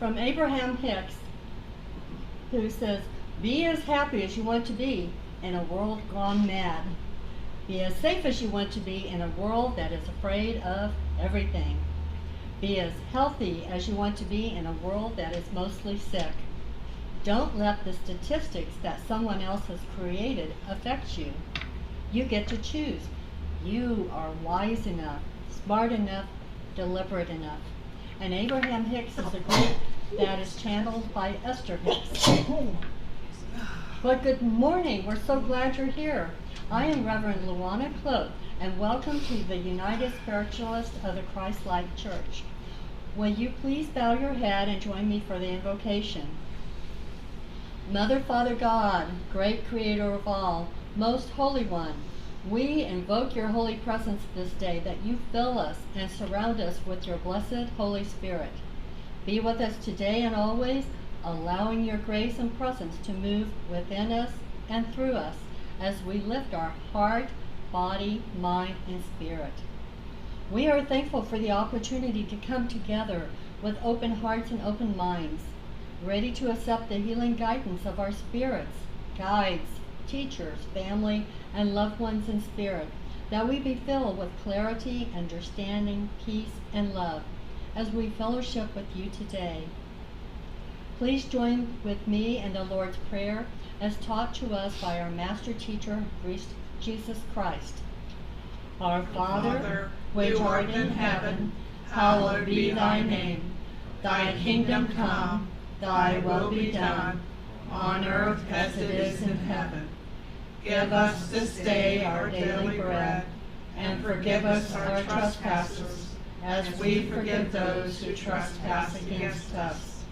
from Abraham Hicks, who says, be as happy as you want to be in a world gone mad. Be as safe as you want to be in a world that is afraid of everything. Be as healthy as you want to be in a world that is mostly sick. Don't let the statistics that someone else has created affect you. You get to choose. You are wise enough, smart enough, deliberate enough. And Abraham Hicks is a group that is channeled by Esther Hicks. Well, good morning. We're so glad you're here. I am Reverend LuAnna Klote, and welcome to the United Spiritualists of the Christ-like Church. Will you please bow your head and join me for the invocation? Mother, Father God, great Creator of all, most Holy One, we invoke your holy presence this day, that you fill us and surround us with your blessed Holy Spirit. Be with us today and always, allowing your grace and presence to move within us and through us as we lift our heart, body, mind, and spirit. We are thankful for the opportunity to come together with open hearts and open minds, ready to accept the healing guidance of our spirits, guides, teachers, family, and loved ones in spirit, that we be filled with clarity, understanding, peace, and love as we fellowship with you today. Please join with me in the Lord's Prayer as taught to us by our Master Teacher, Jesus Christ. Our Father, which art in heaven, hallowed be thy name. Thy kingdom come, thy will be done, on earth as it is in heaven. Give us this day our daily bread, and forgive us our trespasses, as we forgive those who trespass against us.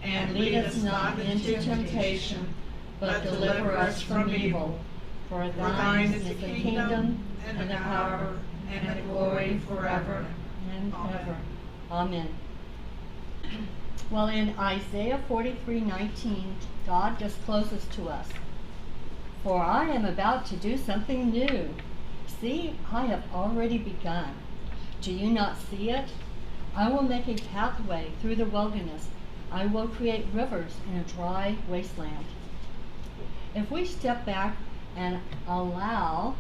And lead us not into temptation, but deliver us from evil. For thine is the kingdom, and the power, and the glory forever and ever. Amen. Well, in Isaiah 43:19, God discloses to us, for I am about to do something new. See, I have already begun. Do you not see it? I will make a pathway through the wilderness. I will create rivers in a dry wasteland. If we step back and allow,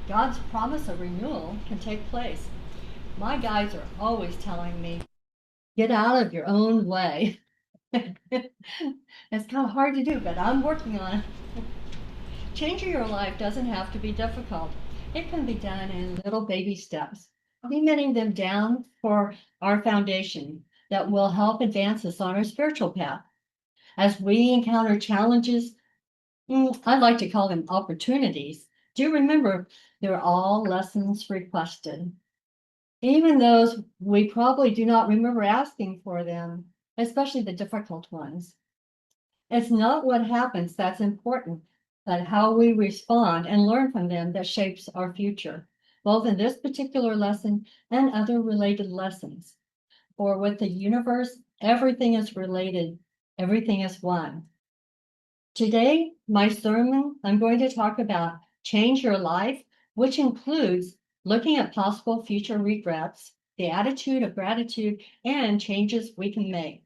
God's promise of renewal can take place. My guides are always telling me, get out of your own way. It's kind of hard to do, but I'm working on it. Changing your life doesn't have to be difficult. It can be done in little baby steps, cementing them down for our foundation that will help advance us on our spiritual path. As we encounter challenges, I'd like to call them opportunities, do remember they're all lessons requested. Even those we probably do not remember asking for them, especially the difficult ones. It's not what happens that's important, but how we respond and learn from them that shapes our future, both in this particular lesson and other related lessons. For with the universe, everything is related, everything is one. Today, my sermon, I'm going to talk about change your life, which includes looking at possible future regrets, the attitude of gratitude, and changes we can make.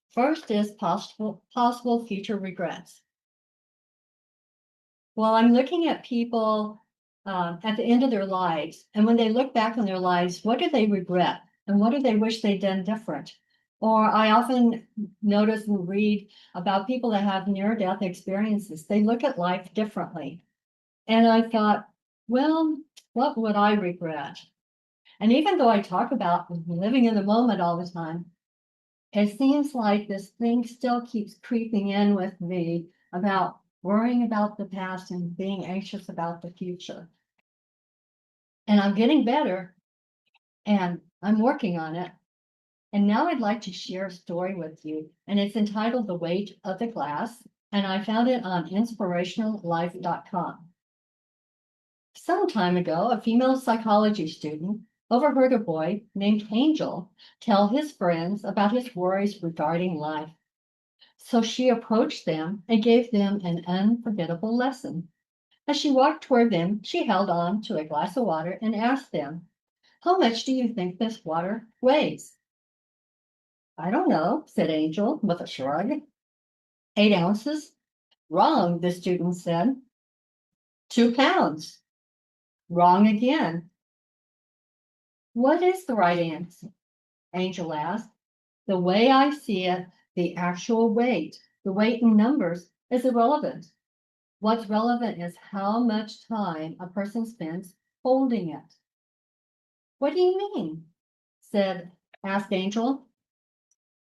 First is possible future regrets. Well, I'm looking at people at the end of their lives, and when they look back on their lives, what do they regret? And what do they wish they'd done different? Or I often notice and read about people that have near-death experiences. They look at life differently. And I thought, well, what would I regret? And even though I talk about living in the moment all the time, it seems like this thing still keeps creeping in with me about worrying about the past and being anxious about the future. And I'm getting better, and I'm working on it. And now I'd like to share a story with you, and it's entitled The Weight of the Glass, and I found it on inspirationallife.com. Some time ago, a female psychology student overheard a boy named Angel tell his friends about his worries regarding life. So she approached them and gave them an unforgettable lesson. As she walked toward them, she held on to a glass of water and asked them, how much do you think this water weighs? I don't know, said Angel with a shrug. 8 ounces? Wrong, the student said. 2 pounds. Wrong again. What is the right answer? Angel asked. The way I see it, the actual weight, the weight in numbers, is irrelevant. What's relevant is how much time a person spends holding it. What do you mean? Asked Angel.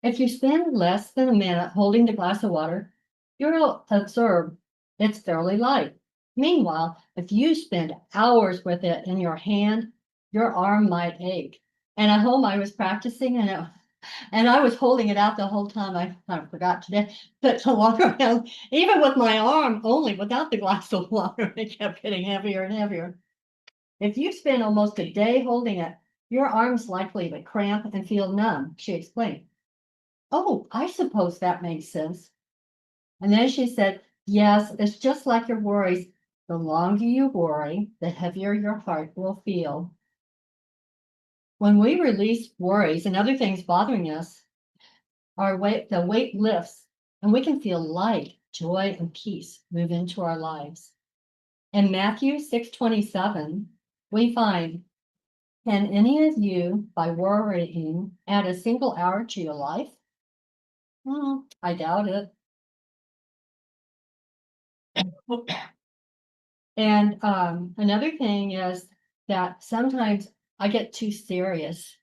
If you spend less than a minute holding the glass of water, you'll observe it's fairly light. Meanwhile, if you spend hours with it in your hand, your arm might ache. And at home, I was practicing, and I was holding it out the whole time. I kind of forgot to put the water around, even with my arm only, without the glass of water. It kept getting heavier and heavier. If you spend almost a day holding it, your arm's likely to cramp and feel numb, she explained. Oh, I suppose that makes sense. And then she said, yes, it's just like your worries. The longer you worry, the heavier your heart will feel. When we release worries and other things bothering us, the weight lifts and we can feel light, joy, and peace move into our lives. In Matthew 6:27, we find, can any of you, by worrying, add a single hour to your life? I doubt it. And another thing is that sometimes I get too serious.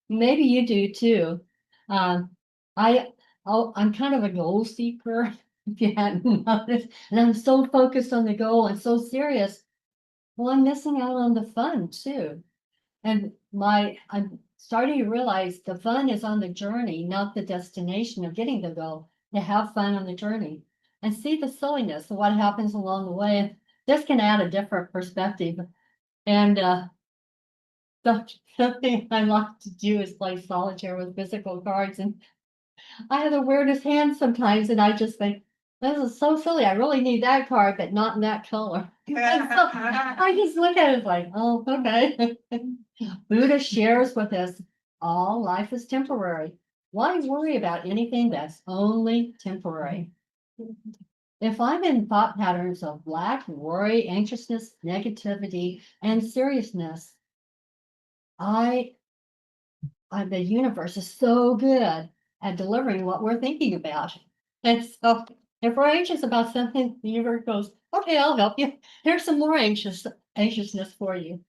Maybe you do too. Um, I I'm kind of a goal seeker, if you hadn't noticed, and I'm so focused on the goal and so serious. Well, I'm missing out on the fun too. And I'm starting to realize the fun is on the journey, not the destination of getting the goal. To have fun on the journey and see the silliness of what happens along the way. This can add a different perspective. And something I like to do is play solitaire with physical cards. And I have the weirdest hands sometimes, and I just think, this is so silly. I really need that card, but not in that color. And so I just look at it like, oh, okay. Buddha shares with us all life is temporary. Why worry about anything that's only temporary? If I'm in thought patterns of lack, worry, anxiousness, negativity, and seriousness, I the universe is so good at delivering what we're thinking about. And so if we're anxious about something, the universe goes, okay, I'll help you. Here's some more anxiousness for you.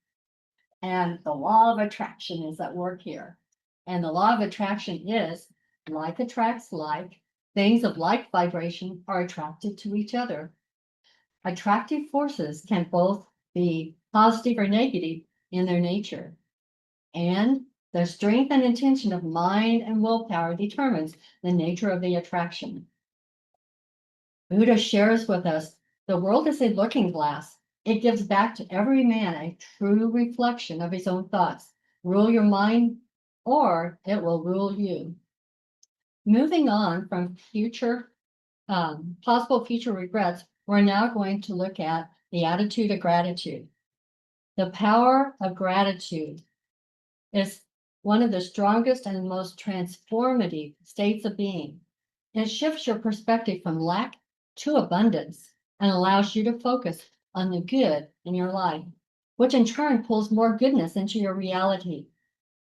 And the law of attraction is at work here. And the law of attraction is like attracts like. Things of like vibration are attracted to each other. Attractive forces can both be positive or negative in their nature. And the strength and intention of mind and willpower determines the nature of the attraction. Buddha shares with us the world is a looking glass. It gives back to every man a true reflection of his own thoughts. Rule your mind, or it will rule you. Moving on from possible future regrets, we're now going to look at the attitude of gratitude. The power of gratitude is one of the strongest and most transformative states of being. It shifts your perspective from lack to abundance and allows you to focus on the good in your life, which in turn pulls more goodness into your reality.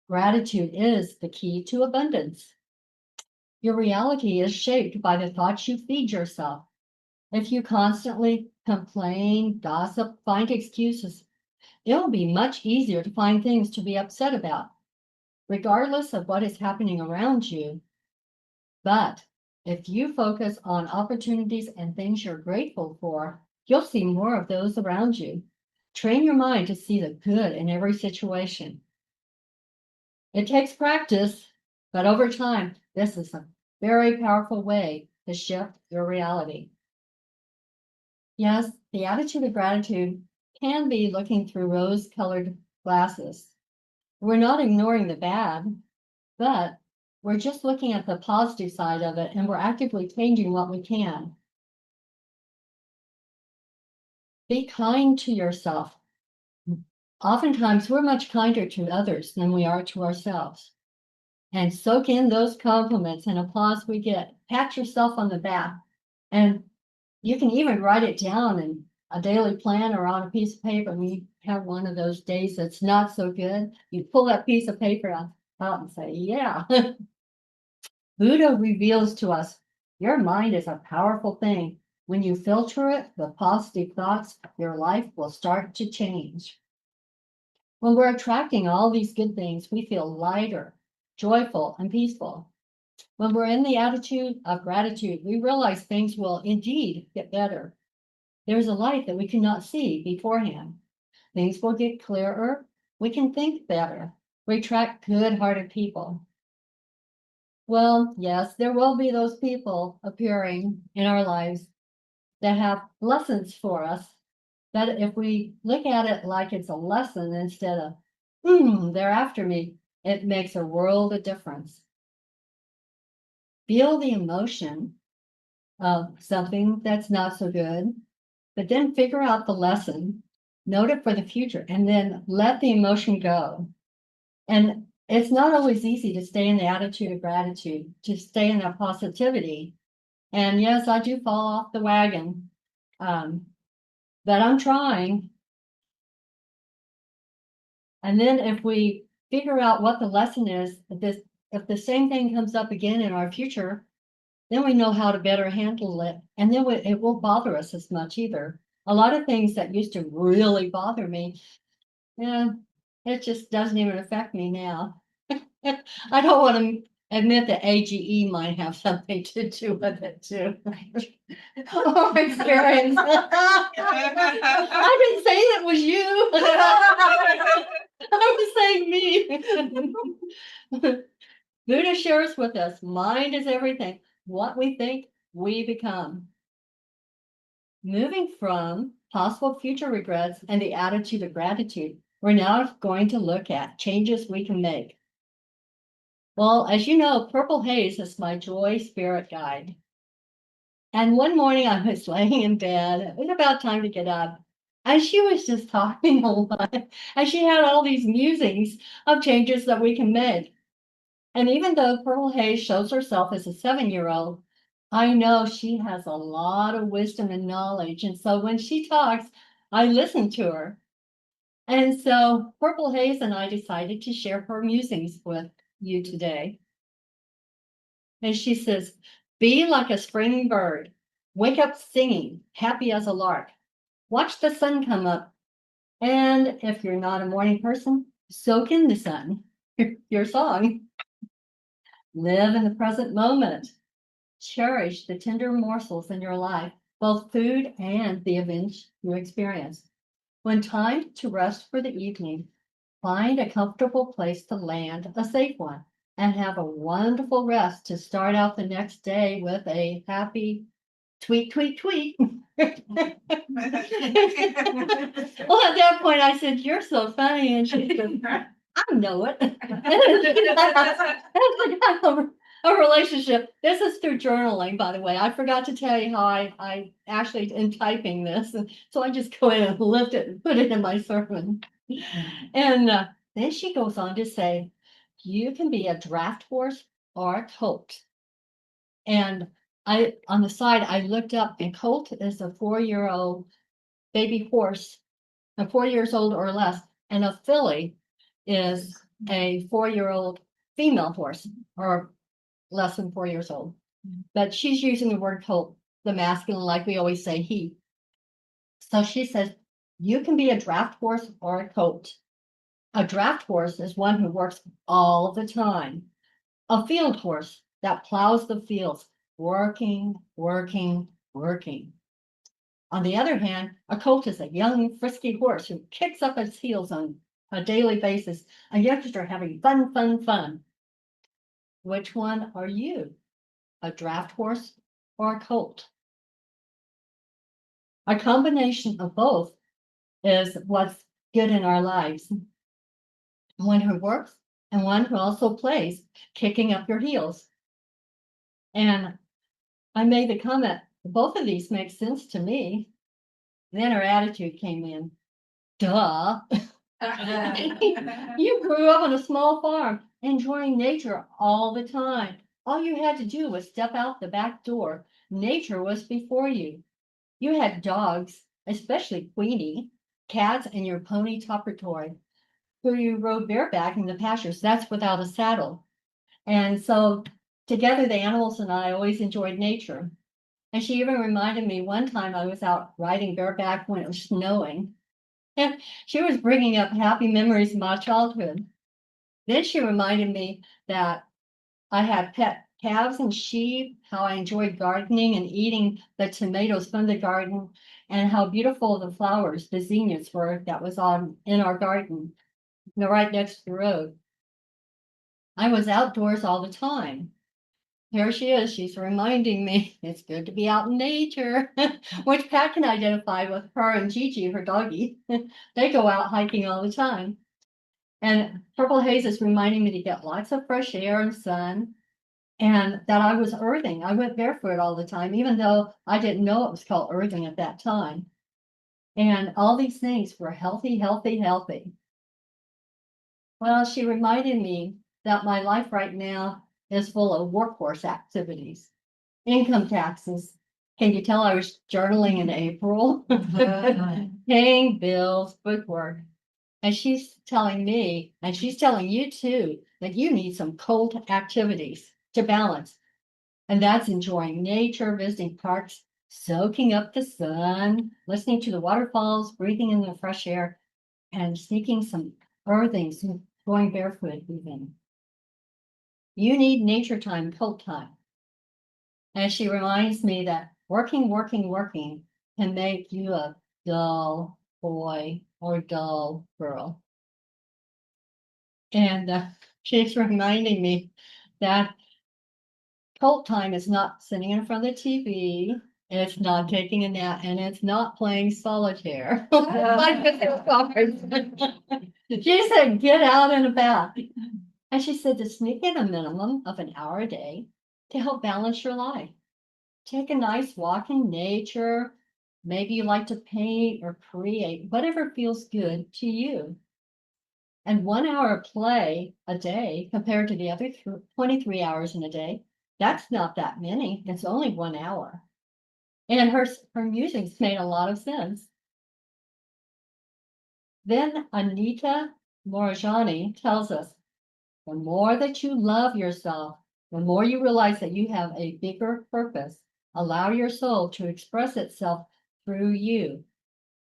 Gratitude is the key to abundance. Your reality is shaped by the thoughts you feed yourself. If you constantly complain, gossip, find excuses, it'll be much easier to find things to be upset about, regardless of what is happening around you. But if you focus on opportunities and things you're grateful for, you'll see more of those around you. Train your mind to see the good in every situation. It takes practice, but over time, this is a very powerful way to shift your reality. Yes, the attitude of gratitude can be looking through rose-colored glasses. We're not ignoring the bad, but we're just looking at the positive side of it and we're actively changing what we can. Be kind to yourself. Oftentimes, we're much kinder to others than we are to ourselves. and soak in those compliments and applause we get. Pat yourself on the back. And you can even write it down in a daily plan or on a piece of paper. When you have one of those days that's not so good, you pull that piece of paper out and say, yeah. Buddha reveals to us your mind is a powerful thing. When you filter it with positive thoughts, your life will start to change. When we're attracting all these good things, we feel lighter, joyful, and peaceful. When we're in the attitude of gratitude, we realize things will indeed get better. There's a light that we cannot see beforehand. Things will get clearer. We can think better. We attract good-hearted people. Well, yes, there will be those people appearing in our lives that have lessons for us. That if we look at it like it's a lesson instead of, they're after me, it makes a world of difference. Feel the emotion of something that's not so good, but then figure out the lesson, note it for the future, and then let the emotion go. And it's not always easy to stay in the attitude of gratitude, to stay in that positivity. And yes, I do fall off the wagon, but I'm trying. And then if we figure out what the lesson is, if the same thing comes up again in our future, then we know how to better handle it. And then it won't bother us as much either. A lot of things that used to really bother me, yeah, it just doesn't even affect me now. I don't want to admit that AGE might have something to do with it too. Oh, experience. I didn't say that was you. I was saying me. Buddha shares with us, mind is everything. What we think, we become. Moving from possible future regrets and the attitude of gratitude, we're now going to look at changes we can make. Well, as you know, Purple Haze is my joy spirit guide. And one morning I was laying in bed. It was about time to get up. And she was just talking a lot. And she had all these musings of changes that we can make. And even though Purple Haze shows herself as a 7-year-old, I know she has a lot of wisdom and knowledge. And so when she talks, I listen to her. And so Purple Haze and I decided to share her musings with you today. And she says, be like a spring bird. Wake up singing, happy as a lark. Watch the sun come up. And if you're not a morning person, soak in the sun. Your song. Live in the present moment. Cherish the tender morsels in your life, both food and the events you experience. When time to rest for the evening, find a comfortable place to land, a safe one, and have a wonderful rest to start out the next day with a happy tweet, tweet, tweet. Well, at that point, I said, you're so funny. And she said, I know it. That's a relationship. This is through journaling, by the way. I forgot to tell you how I actually am typing this. And so I just go in and lift it and put it in my sermon. And then she goes on to say, you can be a draft horse or a colt. And on the side, I looked up, and colt is a 4-year-old baby horse, 4 years old or less, and a filly is a 4-year-old female horse, or less than 4 years old. But she's using the word colt, the masculine, like we always say he. So she says, you can be a draft horse or a colt. A draft horse is one who works all the time. A field horse that plows the fields, working, working, working. On the other hand, a colt is a young, frisky horse who kicks up its heels on a daily basis, a youngster having fun, fun, fun. Which one are you? A draft horse or a colt? A combination of both is what's good in our lives. One who works and one who also plays, kicking up your heels. And I made the comment, both of these make sense to me. Then her attitude came in. Duh. You grew up on a small farm. enjoying nature all the time. All you had to do was step out the back door. Nature was before you. You had dogs, especially Queenie, cats, and your pony Topper toy, who you rode bareback in the pastures. That's without a saddle. And so together, the animals and I always enjoyed nature. And she even reminded me one time I was out riding bareback when it was snowing. And she was bringing up happy memories of my childhood. Then she reminded me that I had pet calves and sheep, how I enjoyed gardening and eating the tomatoes from the garden, and how beautiful the flowers, the zinnias were that was on in our garden, right next to the road. I was outdoors all the time. Here she is. She's reminding me it's good to be out in nature, which Pat can identify with her and Gigi, her doggie. They go out hiking all the time. And Purple Haze is reminding me to get lots of fresh air and sun, and that I was earthing. I went barefoot all the time, even though I didn't know it was called earthing at that time. And all these things were healthy, healthy, healthy. Well, she reminded me that my life right now is full of workforce activities, income taxes. Can you tell I was journaling in April? Paying bills, bookwork. And she's telling me, and she's telling you too, that you need some cold activities to balance. And that's enjoying nature, visiting parks, soaking up the sun, listening to the waterfalls, breathing in the fresh air, and sneaking some earthings, going barefoot even. You need nature time, cold time. And she reminds me that working, working, working can make you a dull boy or dull girl. And she's reminding me that cold time is not sitting in front of the TV. It's not taking a nap, and it's not playing solitaire. Like with the cards. She said, get out and about. And she said to sneak in a minimum of an hour a day to help balance your life. Take a nice walk in nature. Maybe you like to paint or create, whatever feels good to you. And 1 hour of play a day compared to the other 23 hours in a day, that's not that many. It's only 1 hour. And her musings made a lot of sense. Then Anita Morajani tells us, the more that you love yourself, the more you realize that you have a bigger purpose. Allow your soul to express itself through you,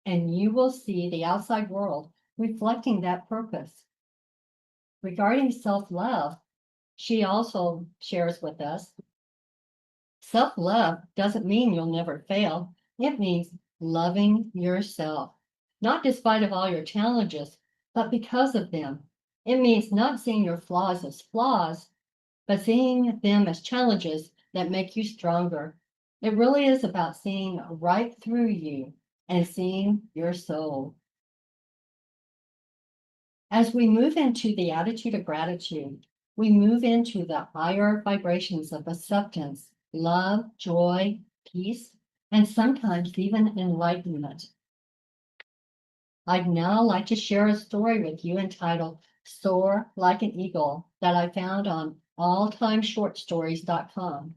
and you will see the outside world reflecting that purpose. Regarding self-love, she also shares with us, self-love doesn't mean you'll never fail. It means loving yourself, not despite of all your challenges, but because of them. It means not seeing your flaws as flaws, but seeing them as challenges that make you stronger. It really is about seeing right through you and seeing your soul. As we move into the attitude of gratitude, we move into the higher vibrations of acceptance, love, joy, peace, and sometimes even enlightenment. I'd now like to share a story with you entitled Soar Like an Eagle that I found on alltimeshortstories.com.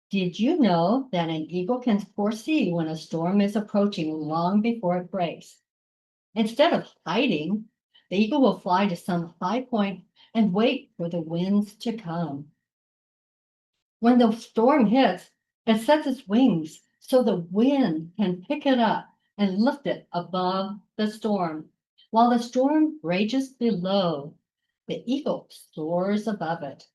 Did you know that an eagle can foresee when a storm is approaching long before it breaks? Instead of hiding, the eagle will fly to some high point and wait for the winds to come. When the storm hits, it sets its wings so the wind can pick it up and lift it above the storm. While the storm rages below, the eagle soars above it.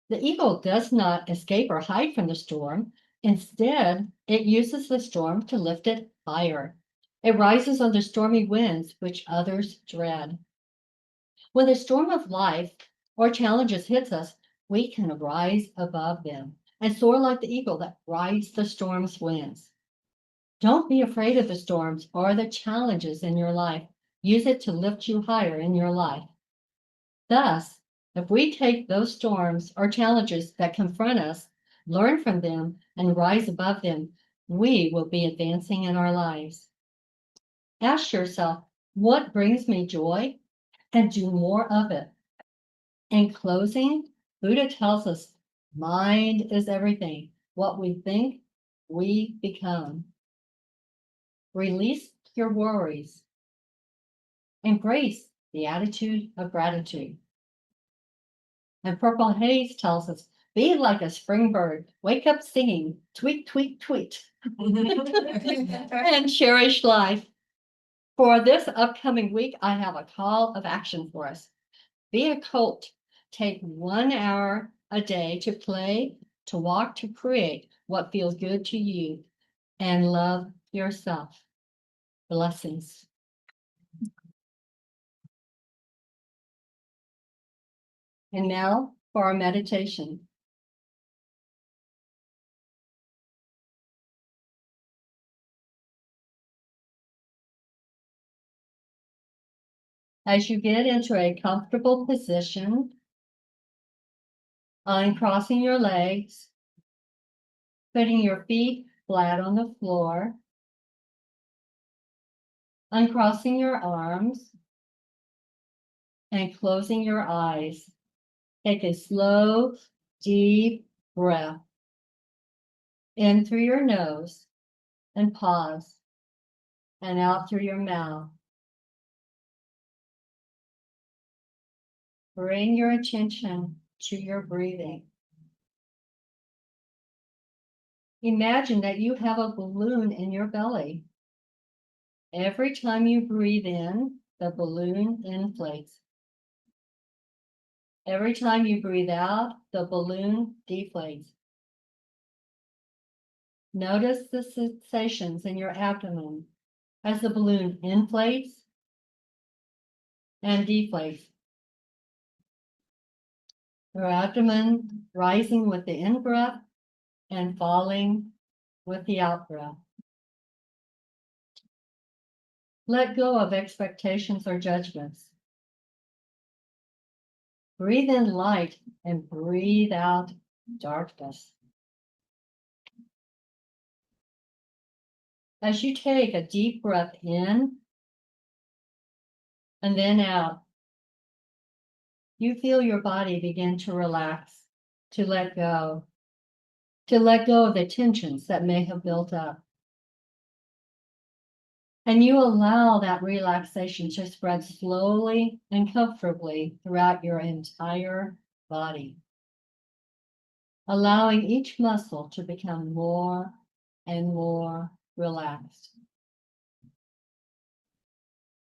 The eagle does not escape or hide from the storm. Instead, it uses the storm to lift it higher. It rises under stormy winds, which others dread. When the storm of life or challenges hits us, we can rise above them and soar like the eagle that rides the storm's winds. Don't be afraid of the storms or the challenges in your life. Use it to lift you higher in your life. Thus, if we take those storms or challenges that confront us, learn from them, and rise above them, we will be advancing in our lives. Ask yourself, what brings me joy? And do more of it. In closing, Buddha tells us mind is everything. What we think, we become. Release your worries. Embrace the attitude of gratitude. And Purple Haze tells us, be like a spring bird, wake up singing, tweet, tweet, tweet, and cherish life. For this upcoming week, I have a call of action for us. Be a cult. Take 1 hour a day to play, to walk, to create what feels good to you, and love yourself. Blessings. And now for our meditation. As you get into a comfortable position, uncrossing your legs, putting your feet flat on the floor, uncrossing your arms, and closing your eyes. Take a slow, deep breath in through your nose and pause, and out through your mouth. Bring your attention to your breathing. Imagine that you have a balloon in your belly. Every time you breathe in, the balloon inflates. Every time you breathe out, the balloon deflates. Notice the sensations in your abdomen as the balloon inflates and deflates. Your abdomen rising with the in-breath and falling with the out-breath. Let go of expectations or judgments. Breathe in light and breathe out darkness. As you take a deep breath in and then out, you feel your body begin to relax, to let go of the tensions that may have built up. And you allow that relaxation to spread slowly and comfortably throughout your entire body, allowing each muscle to become more and more relaxed.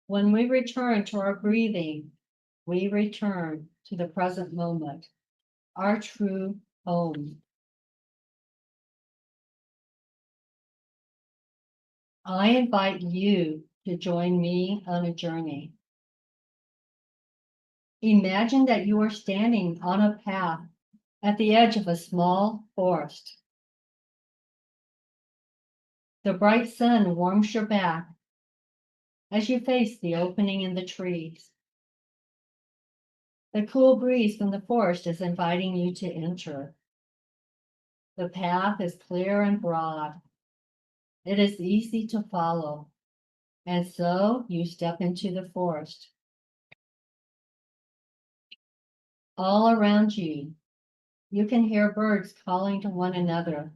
When we return to our breathing, we return to the present moment, our true home. I invite you to join me on a journey. Imagine that you are standing on a path at the edge of a small forest. The bright sun warms your back as you face the opening in the trees. The cool breeze from the forest is inviting you to enter. The path is clear and broad. It is easy to follow. And so you step into the forest. All around you, you can hear birds calling to one another.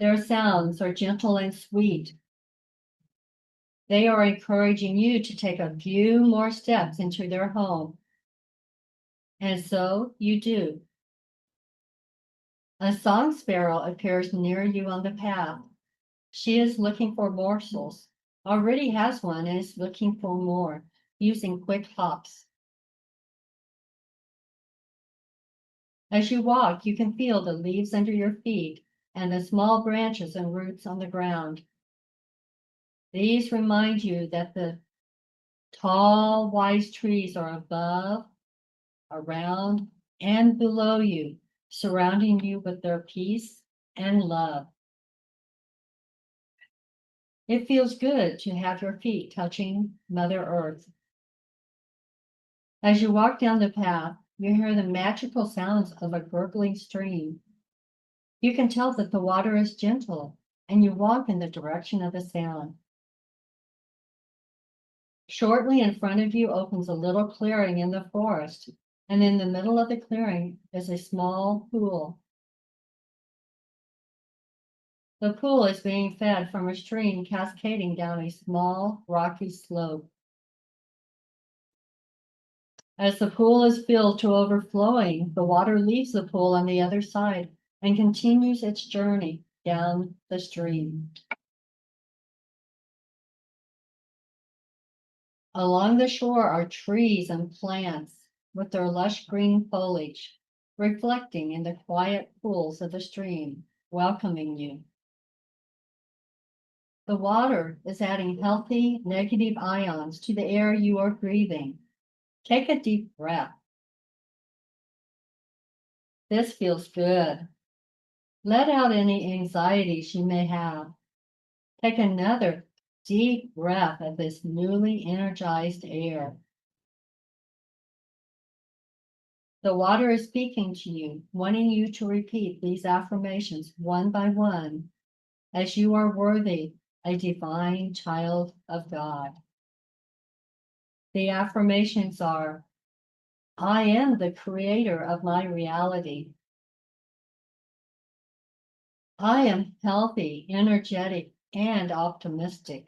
Their sounds are gentle and sweet. They are encouraging you to take a few more steps into their home. And so you do. A song sparrow appears near you on the path. She is looking for morsels, already has one and is looking for more, using quick hops. As you walk, you can feel the leaves under your feet and the small branches and roots on the ground. These remind you that the tall, wise trees are above, around, and below you, surrounding you with their peace and love. It feels good to have your feet touching Mother Earth. As you walk down the path, you hear the magical sounds of a gurgling stream. You can tell that the water is gentle, and you walk in the direction of the sound. Shortly in front of you opens a little clearing in the forest And in the middle of the clearing is a small pool. The pool is being fed from a stream cascading down a small rocky slope. As the pool is filled to overflowing, the water leaves the pool on the other side and continues its journey down the stream. Along the shore are trees and plants with their lush green foliage, reflecting in the quiet pools of the stream, welcoming you. The water is adding healthy negative ions to the air you are breathing. Take a deep breath. This feels good. Let out any anxieties you may have. Take another deep breath of this newly energized air. The water is speaking to you, wanting you to repeat these affirmations one by one, as you are worthy, a divine child of God. The affirmations are, I am the creator of my reality. I am healthy, energetic, and optimistic.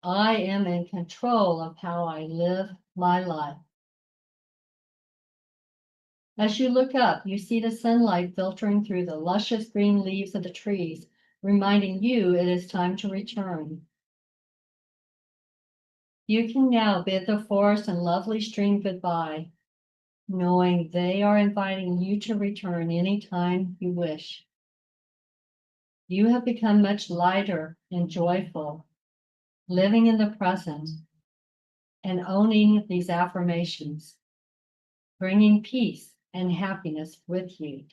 I am in control of how I live my life. As you look up, you see the sunlight filtering through the luscious green leaves of the trees, reminding you it is time to return. You can now bid the forest and lovely stream goodbye, knowing they are inviting you to return anytime you wish. You have become much lighter and joyful, living in the present and owning these affirmations, bringing peace and happiness with you.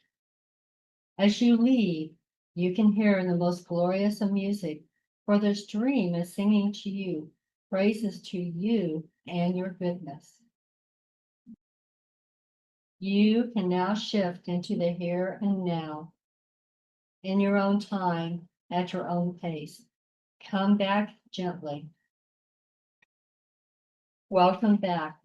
As you leave, you can hear the most glorious of music, for the stream is singing to you, praises to you and your goodness. You can now shift into the here and now, in your own time, at your own pace. Come back gently. Welcome back.